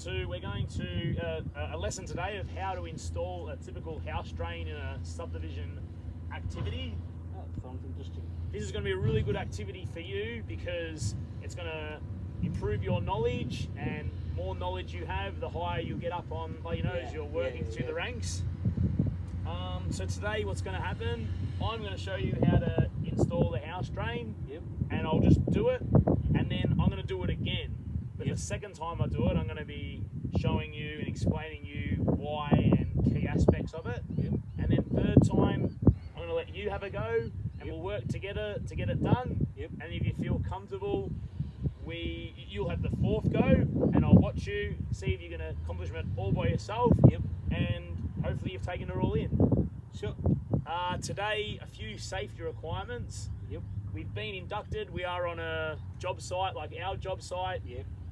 We're going to a lesson today of how to install a typical house drain in a subdivision activity. Oh, sounds interesting. This is going to be a really good activity for you because it's going to improve your knowledge, and more knowledge you have, the higher you get up on, as you're working through the ranks. So today what's going to happen, I'm going to show you how to install the house drain, and I'll just do it, and then I'm going to do it again. But the second time I do it, I'm going to be showing you and explaining you why and key aspects of it. And then third time, I'm going to let you have a go, and we'll work together to get it done. And if you feel comfortable, you'll have the fourth go, and I'll watch you, see if you're going to accomplish it all by yourself, and hopefully you've taken it all in. Sure. Today, a few safety requirements. We've been inducted. We are on a job site, like our job site.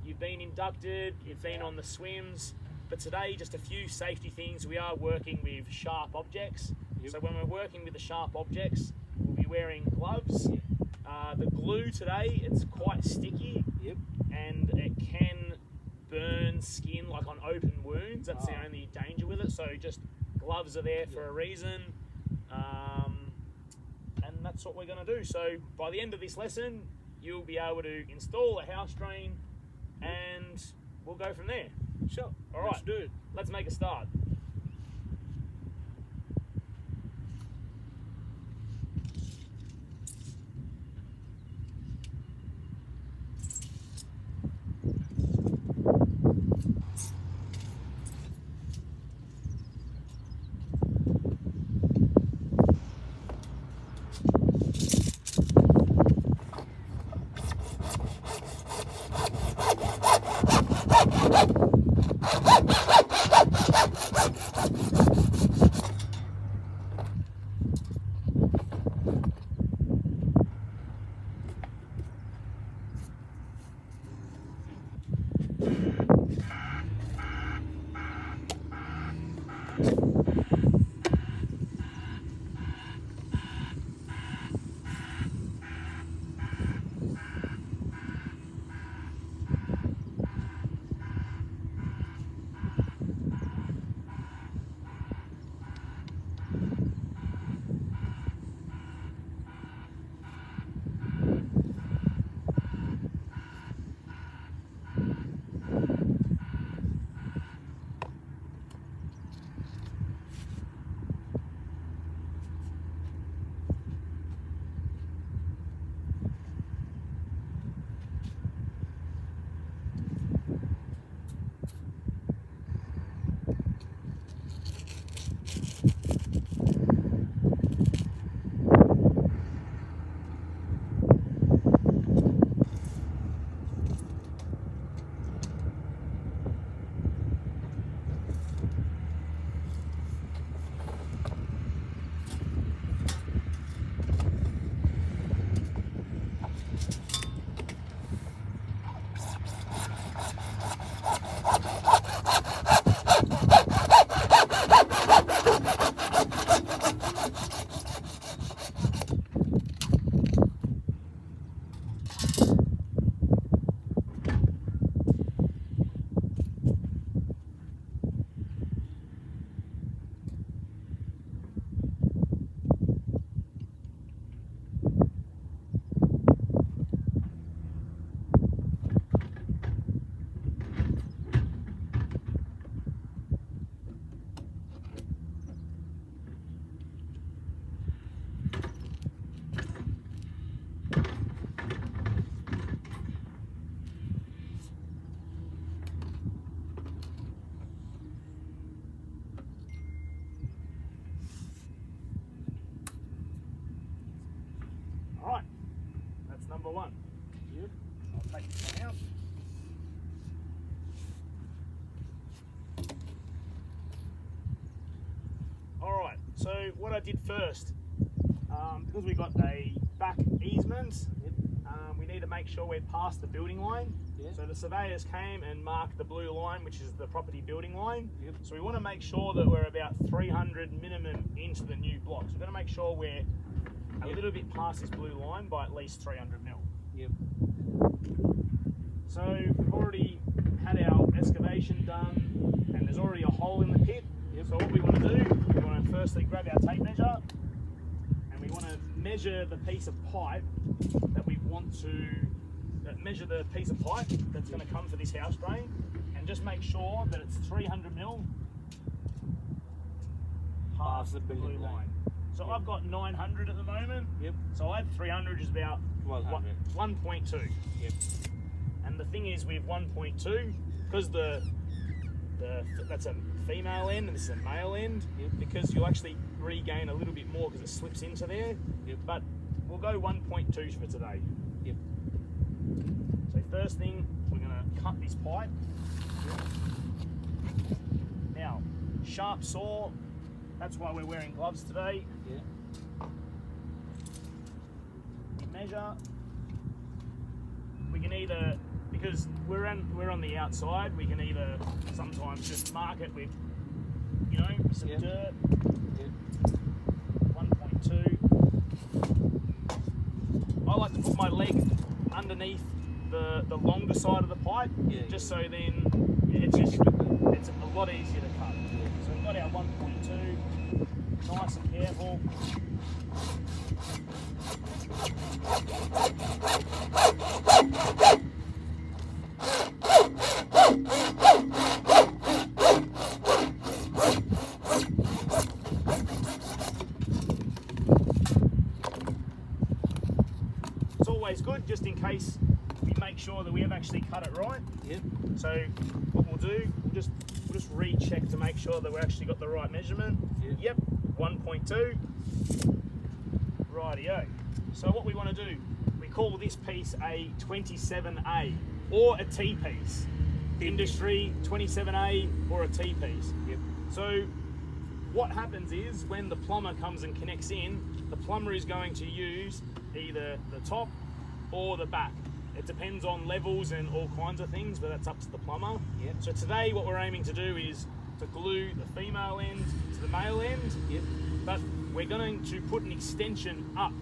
You've been inducted. You've been on the swims. But today, just a few safety things. We are working with sharp objects. So when we're working with the sharp objects, we'll be wearing gloves. The glue today, it's quite sticky, and it can burn skin, like on open wounds. That's the only danger with it. So just gloves are there for a reason. And that's what we're going to do. So by the end of this lesson, you'll be able to install a house drain, and we'll go from there. Sure. All right, Let's do it. Let's make a start. Number one. I'll take this one out. Alright, so what I did first, because we got a back easement, we need to make sure we're past the building line. So the surveyors came and marked the blue line, which is the property building line. So we want to make sure that we're about 300 minimum into the new block. So we're going to make sure we're a little bit past this blue line by at least 300 mil. So we've already had our excavation done, and there's already a hole in the pit. Yep. So what we want to do, we want to firstly grab our tape measure, and we want to measure the piece of pipe that we want to measure the piece of pipe that's going to come for this house drain, and just make sure that it's 300 mil past the blue line. So I've got 900 at the moment. Yep. So I have 300 is about 1.2. Yep. And the thing is with 1.2, because that's a female end and this is a male end, yep, because you'll actually regain a little bit more because it slips into there. Yep. But we'll go 1.2 for today. Yep. So first thing, we're going to cut this pipe. Yep. Now, sharp saw, that's why we're wearing gloves today. Yeah. We measure. We can either, because we're on the outside, we can either sometimes just mark it with, you know, some dirt. Yep. 1.2. I like to put my leg underneath the longer side of the pipe, just so then it's a lot easier to cut. Yeah. So we've got our 1.2, nice and careful. It's always good, just in case we make sure that we have actually cut it right. Yep. So what we'll do, we'll just recheck to make sure that we actually got the right measurement. Yep, 1.2. Rightio. So what we want to do, we call this piece a 27A or a T piece. Industry 27A or a T piece. Yep. So what happens is when the plumber comes and connects in, the plumber is going to use either the top or the back. It depends on levels and all kinds of things, but that's up to the plumber. Yep. So today what we're aiming to do is to glue the female end to the male end. Yep. But we're going to put an extension up,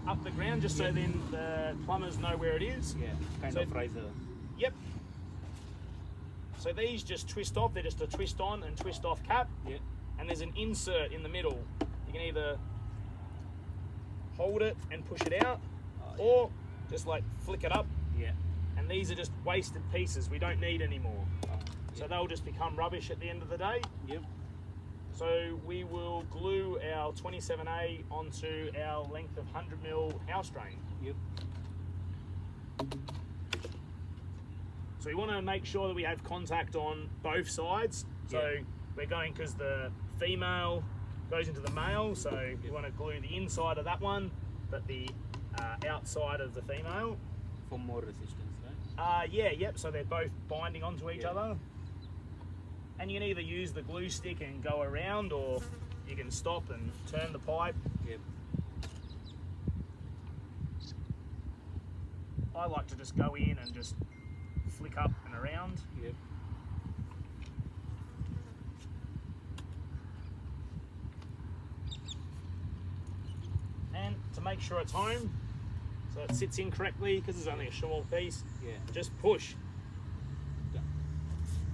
up the ground, just so then the plumbers know where it is. Yeah, kind of razor. Yep. So these just twist off. They're just a twist on and twist off cap. Yep. And there's an insert in the middle. You can either hold it and push it out, or just like flick it up. Yeah. And these are just wasted pieces. We don't need any more. So they'll just become rubbish at the end of the day. Yep. So we will glue our 27A onto our length of 100 mil house drain. Yep. So we want to make sure that we have contact on both sides. So we're going, because the female goes into the male, so we want to glue the inside of that one, but the outside of the female. For more resistance, right? Yep. So they're both binding onto each other. And you can either use the glue stick and go around, or you can stop and turn the pipe. Yep. I like to just go in and just flick up and around. Yep. And to make sure it's home, so it sits in correctly, because it's only a small piece, just push.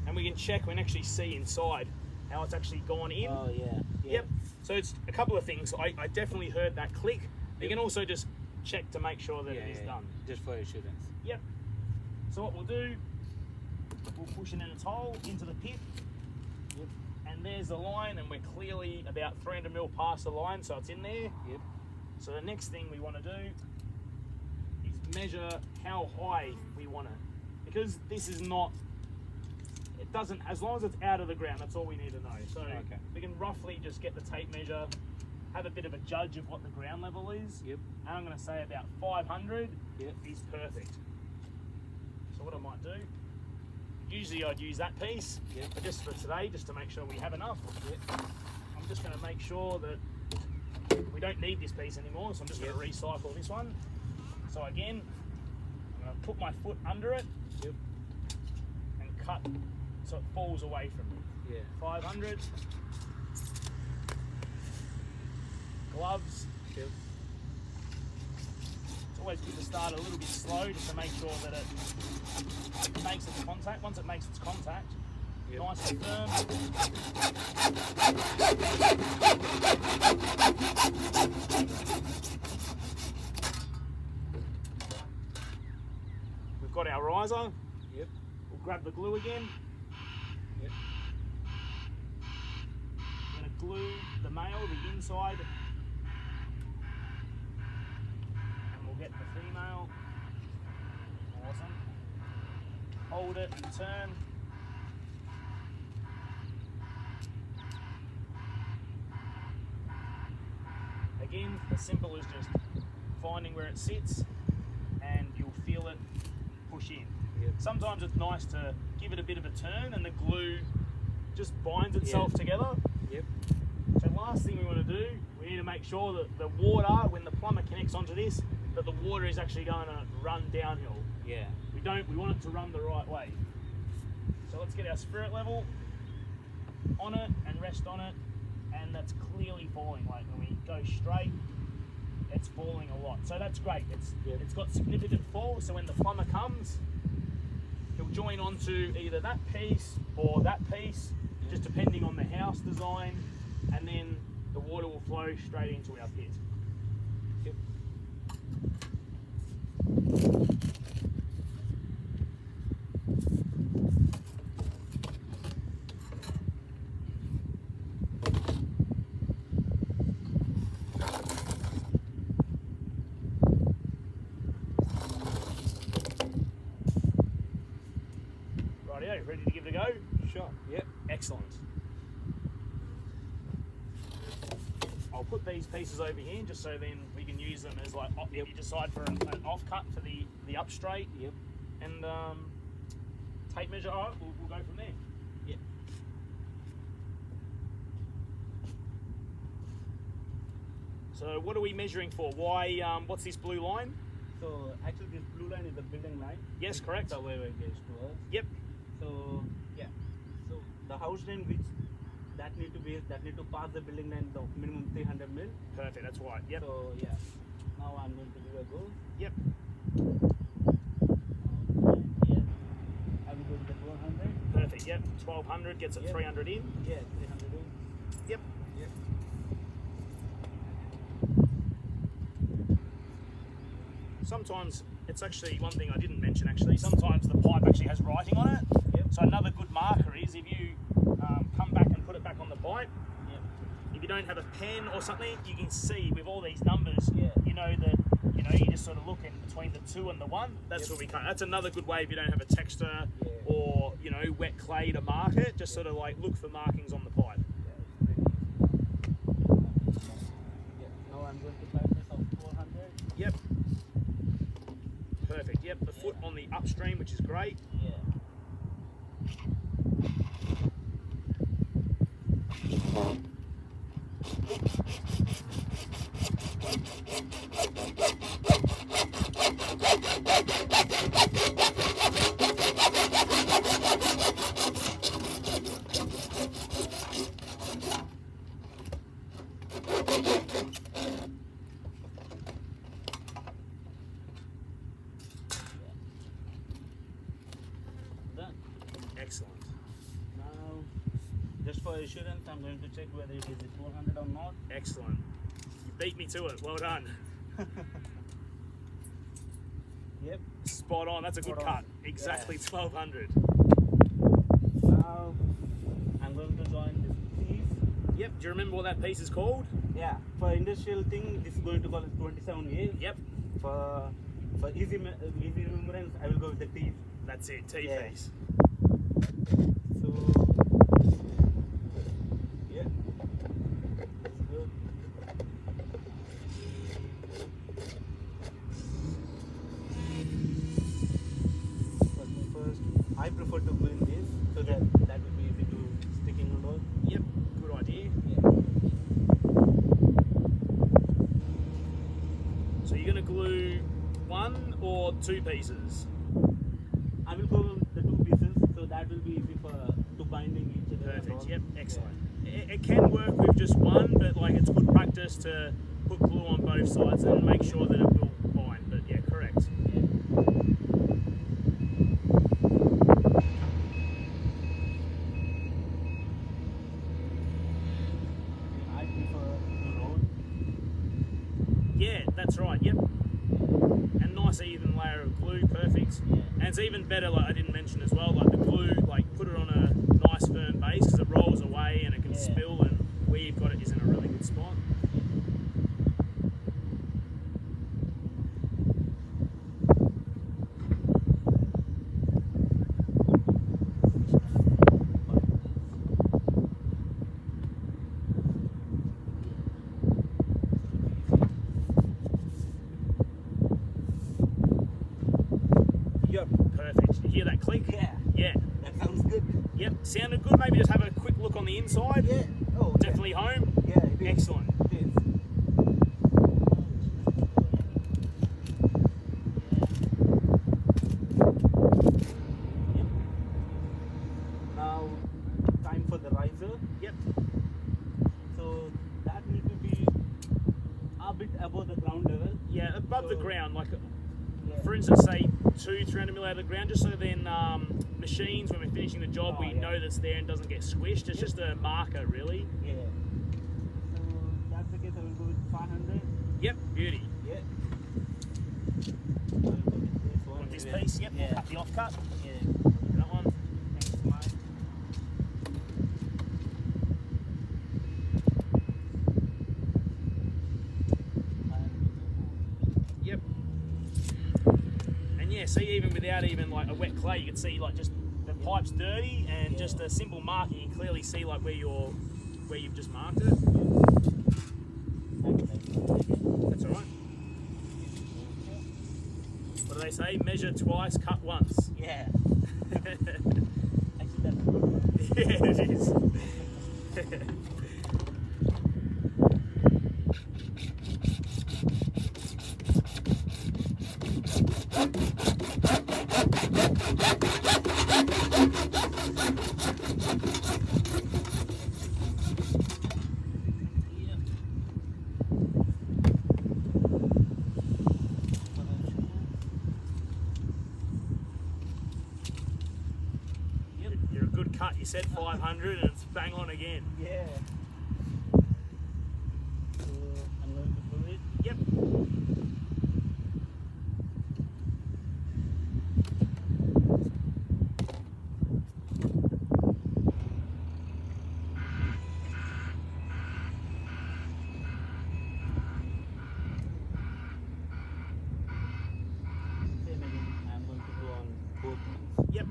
And we can check, we can actually see inside how it's actually gone in. Oh, yeah. Yep. So it's a couple of things. I definitely heard that click. You can also just check to make sure that it is done. Just for assurance. Yep. So what we'll do, we'll push it in its hole into the pit. Yep. And there's the line, and we're clearly about 300 mil past the line, so it's in there. Yep. So the next thing we want to do is measure how high we want it. Because this is not, it doesn't, as long as it's out of the ground, that's all we need to know. So we can roughly just get the tape measure, have a bit of a judge of what the ground level is. Yep. And I'm going to say about 500 is perfect. So what I might do, usually I'd use that piece, but just for today, just to make sure we have enough, I'm just going to make sure that we don't need this piece anymore, so I'm just going to recycle this one. So again, I'm going to put my foot under it and cut so it falls away from me. 500. Gloves. To always good to start a little bit slow just to make sure that it makes its contact. Once it makes its contact, nice and firm. We've got our riser. Yep. We'll grab the glue again. Yep. We're going to glue the male, the inside. And we'll get the female. Awesome. Hold it and turn. Again, as simple as just finding where it sits and you'll feel it push in. Yep. Sometimes it's nice to give it a bit of a turn and the glue just binds itself together. Yep. So last thing we want to do, we need to make sure that the water, when the plumber connects onto this, that the water is actually going to run downhill. Yeah. We want it to run the right way. So let's get our spirit level on it and rest on it, and that's clearly falling. Like when we go straight, it's falling a lot. So that's great. It's got significant fall, so when the plumber comes, he'll join onto either that piece or that piece, just depending on the house design, and then the water will flow straight into our pit. Yep. Rightio, ready to give it a go? Sure. Yep. Excellent. I'll put these pieces over here just so then we can use them as like, if you decide for an off-cut for the up straight. Yep. And tape measure, all right, we'll go from there. Yep. So what are we measuring for? Why, what's this blue line? So actually this blue line is the building line. Yes, correct. The way it gets to us. Yep. So yeah. So the house line which that need to pass the building line the minimum 300 mil. Perfect, that's right. Yep. So yeah. Now I'm going to give a go. Yep. Yeah. I will go to the 400. Perfect, yep. 1200 gets it 300 in. Yeah, 300 in. Yep. Yep. Sometimes, it's actually one thing I didn't mention actually, sometimes the pipe actually has writing on it. Yep. So another good marker is if you come back and put it back on the pipe, Yep. if you don't have a pen or something, you can see with all these numbers, Yeah. you know that, you just sort of look in between the 2 and the 1. That's what we cut. That's another good way if you don't have a texture or, wet clay to mark it, just sort of like look for markings on the pipe. Yeah. Now I'm going to pipe this of 400. Yep. Perfect. Yep. The foot on the upstream, which is great. Yeah. Done. Excellent. Now, just for assurance, I'm going to check whether it is 400 or not. Excellent. You beat me to it. Well done. Yep. Spot on. That's a good Spot cut. on. Exactly 1200. Now, I'm going to join this piece. Yep. Do you remember what that piece is called? Yeah. For industrial thing, this is going to call it 27A. Yep. For easy remembrance, I will go with the teeth. That's it. T Yeah. piece. So, yeah. That's good. First, I prefer to go in this so that will be easy to sticking on all. Yep. Good idea. Yeah. So you're going to glue 1 or 2 pieces? I will go with the 2 pieces, so that will be easy for to binding each other. and Perfect. all. Yep. Excellent. It can work with just 1, but like it's good practice to put glue on both sides and make sure that it will bind. But yeah, Perfect. I prefer the road. Yeah, that's right. Yep. And nice even layer of glue. Perfect. Yeah. And it's even better, like I didn't mention as well, like the glue, like put it on a nice firm base because it rolls away and it can Yeah. spill, and where you've got it is in a really good spot. Yep. Perfect. You hear that click? Yeah, Yeah. that sounds good. Yep. Sounded good. Maybe just have a quick look on the inside. Yeah. Oh, Definitely home. Yeah, it is. Excellent. It is. Yep. Now, time for the riser. Yep. So that need to be a bit above the ground level. Yeah, above the So- ground, like Yeah. for instance, say 200-300 mil out of the ground, just so then machines, when we're finishing the job, Oh, we yeah. know that's there and doesn't get squished. It's Yep. just a marker, really. Yeah. So that's the case. I will go with 500. Yep, beauty. Yeah. I'll go with this one. Want this Yeah. piece? Yep. Yeah. Cut the offcut. Yeah. That one. Thanks, Mike. Yep. And yeah, see, even without even like a wet clay, you can see like just the pipe's dirty, and Yeah. just a simple marking, you can clearly see like where you've just marked it. That's all right. What do they say? Measure twice, cut once. Yeah. Actually, that's good. Yeah, it is. Yeah. Yep. You're a good cut. You said 500 and it's bang on again. Yeah. So I'm going to put it. Yep. Same again. I'm going to go on both ones. Yep.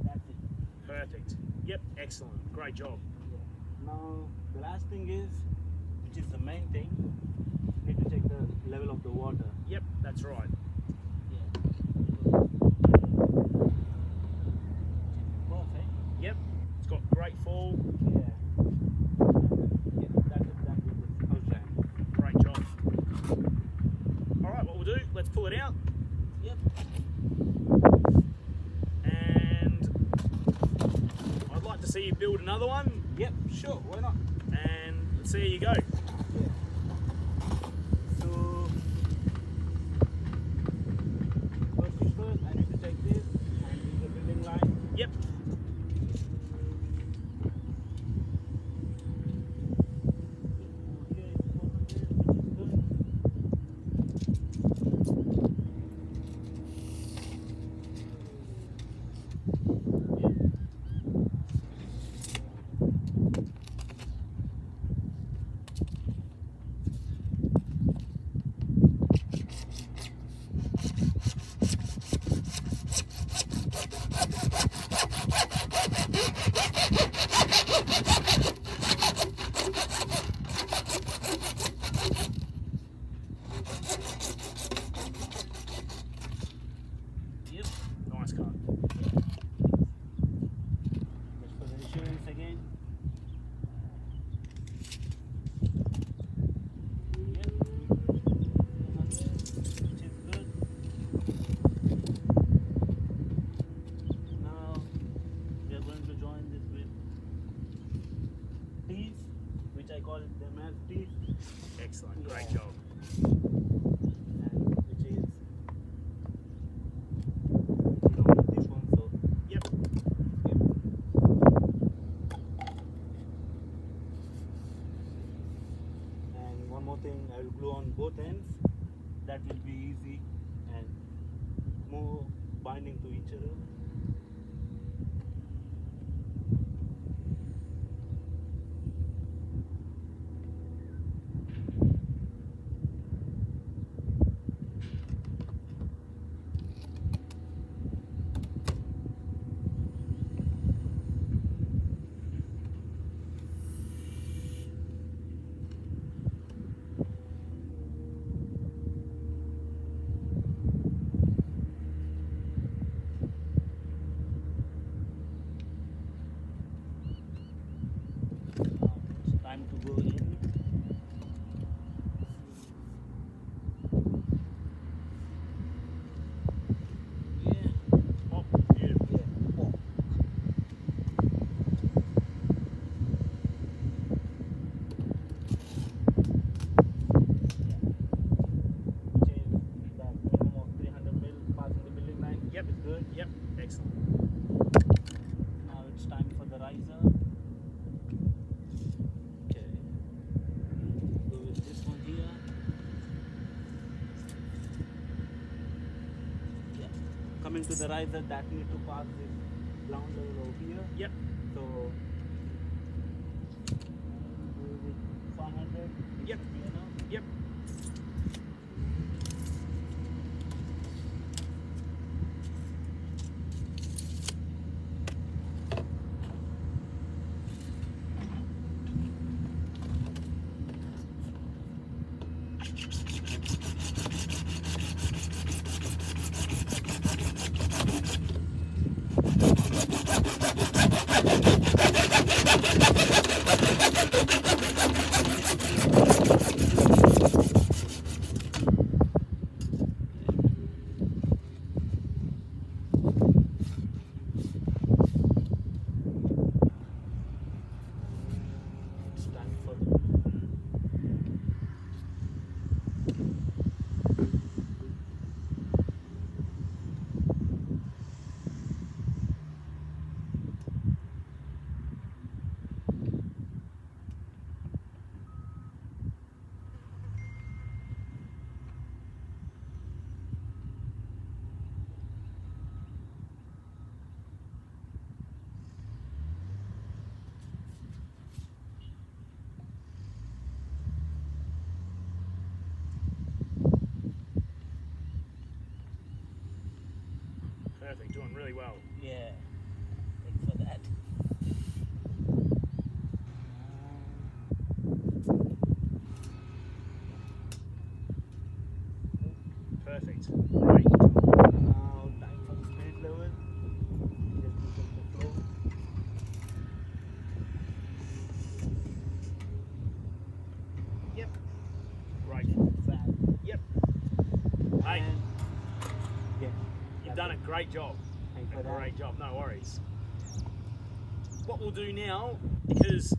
That's it. Perfect. Yep. Excellent. Great job. Now the last thing is, which is the main thing, need to check the level of the water. Yep. That's right. Perfect. Yep. It's got great fall. Yeah. Yeah, that is that with this outline. Great job. All right. What we'll do? Let's pull it out. Yep. And I'd like to see you build another one, Yep. Sure. Why not? and let's see how you go. Yeah. So first things first, I need to check this and use the building line. Yep. Okay, it's 400, which is good. Yep. Yep. Nice cut. binding to each other. It's time to go in. Oh, beautiful. Which is that minimum of 300 mil passing the building line. Yep. Is good. Yep, excellent. Now it's time for the riser. Okay. Go with this one here. Yeah. Coming to the riser, that need to pass this ground level over here. Yep. So go with 500. Yep. Should be enough. Yep. It's time for the Perfect, doing really well. yeah. Thanks for that. Perfect. Great. Now time for the spirit level. Just look at the flow. Yep. Great. Fab. Yep. Hey, And yeah. you've done a great job. Thanks for A that. great job, no worries. What we'll do now, because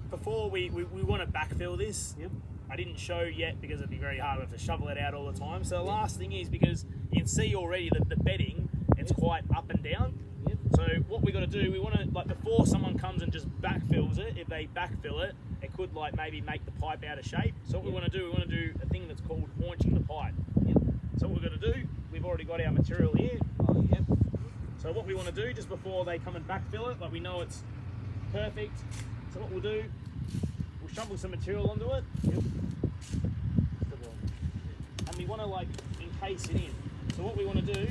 before we want to backfill this, Yep. I didn't show yet because it'd be very hard. We have to shovel it out all the time. So the last thing is, because you can see already that the bedding, it's quite up and down. Yep. So what we got to do, we want to, like, before someone comes and just backfills it, if they backfill it, it could, like, maybe make the pipe out of shape. So what we Yep. want to do, we want to do a thing that's called haunching the pipe. Yep. So what we're going to do, we've already got our material here. Oh, yep. So what we want to do, just before they come and backfill it, like, we know it's perfect. So what we'll do, we'll shovel some material onto it. Yep. And we want to, like, encase it in. So what we want to do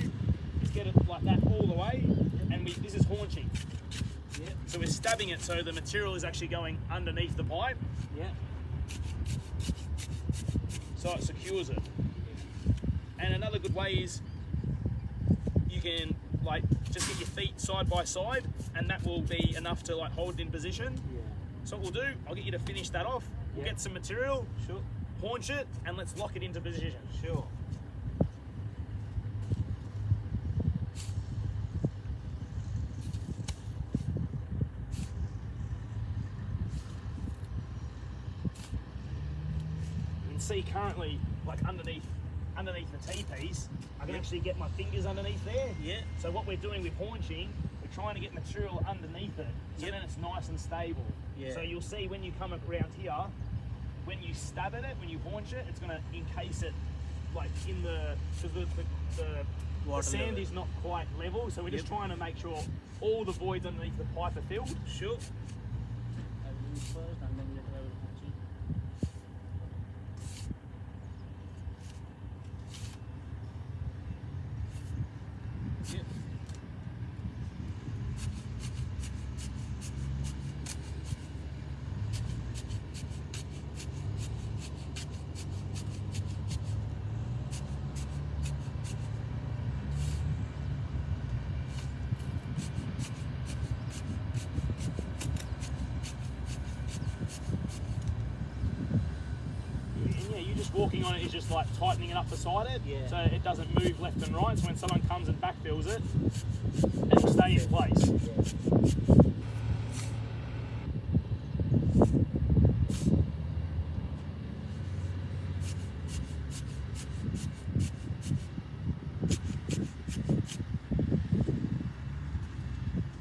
is get it like that all the way, and this is haunching. Yep. So we're stabbing it so the material is actually going underneath the pipe, Yeah. so it secures it. And another good way is you can, like, just get your feet side by side, and that will be enough to, like, hold it in position. Yeah. So what we'll do, I'll get you to finish that off. We'll Yeah. get some material, Sure. haunch it, and let's lock it into position. Sure. You can see currently, like, underneath the T-piece, I can actually get my fingers underneath there. Yeah. So what we're doing with haunching, we're trying to get material underneath it, so then it's nice and stable. Yeah. So you'll see when you come around here, when you stab at it, when you haunch it, it's going to encase it like in because the Water sand level. is not quite level, so we're just trying to make sure all the voids underneath the pipe are filled. Sure. I will do first and then later I will achieve. Yeah. And yeah, you just walking on it is just like tightening it up beside it, Yeah. so it doesn't move left and right. So when someone comes and backfills it, it'll stay in place.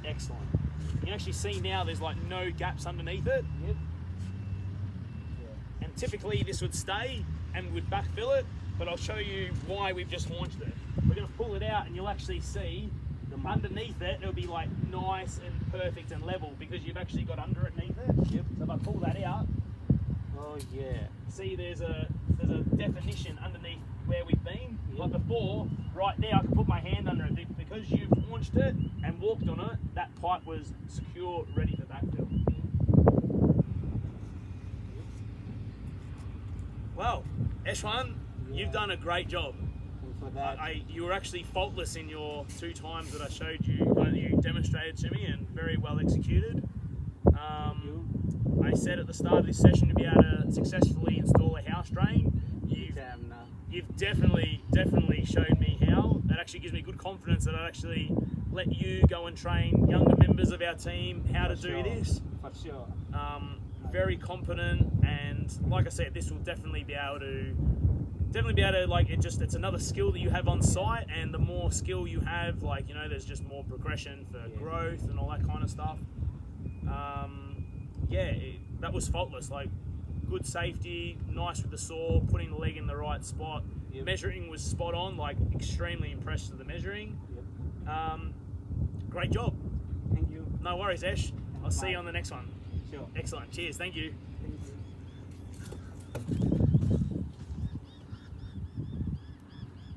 Excellent. You can actually see now there's like no gaps underneath it. Yep. And typically this would stay and we'd backfill it, but I'll show you why we've just launched it. We're going to pull it out and you'll actually see underneath it, it'll be like nice and perfect and level because you've actually got underneath it. Yep. So if I pull that out, Oh yeah. see there's a definition underneath where we've been. Yep. Like before, right there I can put my hand under it because you've launched it and walked on it, that pipe was secure, ready for backfill. Well, Eshwan, you've done a great job. And for that, You were actually faultless in your 2 times that I showed you, you demonstrated to me, and very well executed. I said at the start of this session to be able to successfully install a house drain. You've definitely showed me how. That actually gives me good confidence that I'd actually let you go and train younger members of our team how to do this. For sure. Very competent, and like I said, this will definitely be able to like it's another skill that you have on site, and the more skill you have, like, you know, there's just more progression for growth and all that kind of stuff. That was faultless, like good safety, nice with the saw, putting the leg in the right spot. Yep. Measuring was spot on, like extremely impressed with the measuring. Yep. Great job. Thank you. No worries, Ash. I'll see you on the next one. Sure. Excellent. Cheers. Thank you. Thank you.